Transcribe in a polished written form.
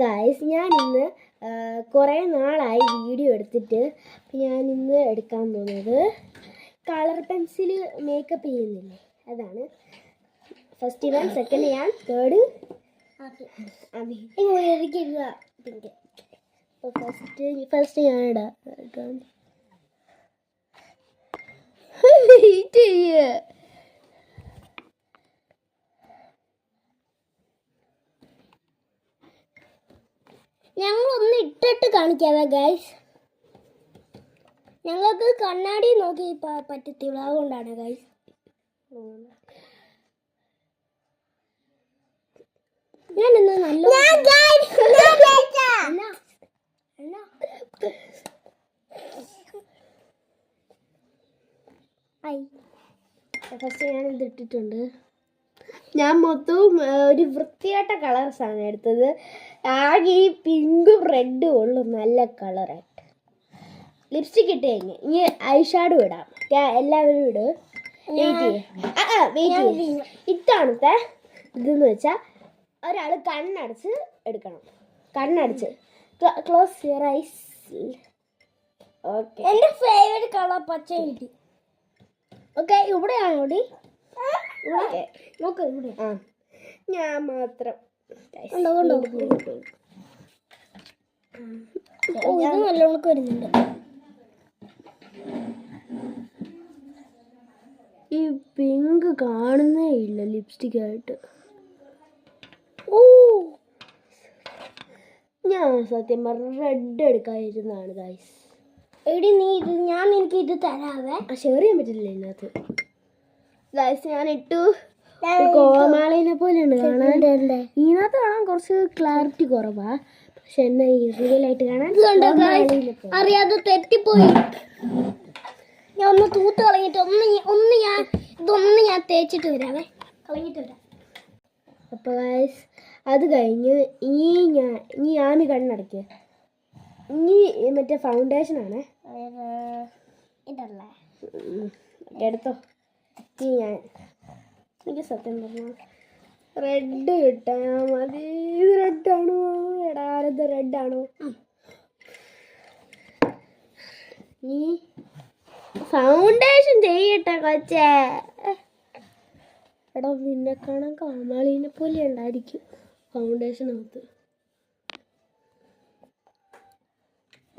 Guys ഞാൻ ഇന്ന് കുറേ നാളായി വീഡിയോ എടുത്തിട്ട് ഞാൻ ഇന്ന് എടുക്കാൻ പോകുന്നത് കളർ പെൻസിൽ മേക്കപ്പ് ചെയ്യുന്നില്ലേ അതാണ്. ഫസ്റ്റ് ഇവൻ, സെക്കൻഡ് ഞാൻ, തേർഡ് ഫസ്റ്റ് ഞാൻ ഇടാം. ഞങ്ങളൊന്ന് ഇട്ടിട്ട് കാണിക്കാതെ ഗൈസ്. ഞങ്ങൾക്ക് കണ്ണാടി നോക്കി പറ്റത്തില്ല, അതുകൊണ്ടാണ് ഗൈസ്. ഞാൻ ഇന്ന് നല്ല ഫസ്റ്റ് ഞാൻ ഇത് ഇട്ടിട്ടുണ്ട്. ഞാൻ മൊത്തവും ഒരു വൃത്തിയായിട്ട കളേഴ്സാണ് എടുത്തത്. ആകെ ഈ പിങ്കും റെഡും ഉള്ളു നല്ല കളറായിട്ട്. ലിപ്സ്റ്റിക് ഇട്ട് കഴിഞ്ഞ് ഇനി ഐ ഷാഡോ ഇടാം. എല്ലാവരും ഇടും. ഇത്താണത്തെ ഇതെന്ന് വെച്ചാൽ ഒരാൾ കണ്ണടച്ച് എടുക്കണം. കണ്ണടച്ച് ക്ലോസ് യുവർ ഐസ്. ഓക്കെ, എൻ്റെ ഫേവറേറ്റ് കളർ പച്ച കിട്ടി. ഓക്കെ, ഇവിടെയാണോ ഇവിടെ? നോക്ക് ഇവിടെ. ഞാൻ മാത്രം ഇത് നല്ലോണം വരുന്നുണ്ട്. ഈ പിങ്ക് കാണുന്നേ ഇല്ല ലിപ്സ്റ്റിക് ആയിട്ട്. ഞാൻ സത്യം പറഞ്ഞ റെഡ് എടുക്കാതിരുന്നതാണ് ഗൈസ്. എടി നീ ഇത് ഞാൻ എനിക്ക് ഇത് തരാവേ. ഷെയർ ചെയ്യാൻ പറ്റില്ല ഇതിനകത്ത് ഗൈസ്. ഞാൻ ഇട്ടു. കോമാളിനെ പോലെയുണ്ട് കാണാൻ. ഇതിനകത്ത് കാണാൻ കുറച്ച് ക്ലാരിറ്റി കുറവാ, പക്ഷെ എന്നാ റിയൽ ആയിട്ട് കാണാൻ അറിയാതെ തെറ്റിപ്പോയി. ഞാൻ ഒന്ന് തൂത്ത് കളഞ്ഞിട്ട് ഇതൊന്ന് ഞാൻ തേച്ചിട്ട് വരാവേ. കളഞ്ഞിട്ട് വരാം. അപ്പോൾ ഗൈസ് അത് കഴിഞ്ഞ് ഇനി ഞാൻ കണ്ണടയ്ക്കുക. ഇനി മറ്റേ ഫൗണ്ടേഷനാണ് ഇതല്ലേ എടുത്തോ. ഇനി ഞാൻ എനിക്ക് സത്യം പറഞ്ഞാൽ റെഡ് കിട്ടാൻ മതി. ഇത് റെഡാണോ? എടാരത് റെഡാണോ? ഈ ഫൗണ്ടേഷൻ ചെയ്യട്ടെ കൊച്ചേ. എടാ നിന്നെ കാണാൻ കാമാളീനെ പോലെ ഉണ്ടായിരിക്കും ഫൗണ്ടേഷനകത്ത്.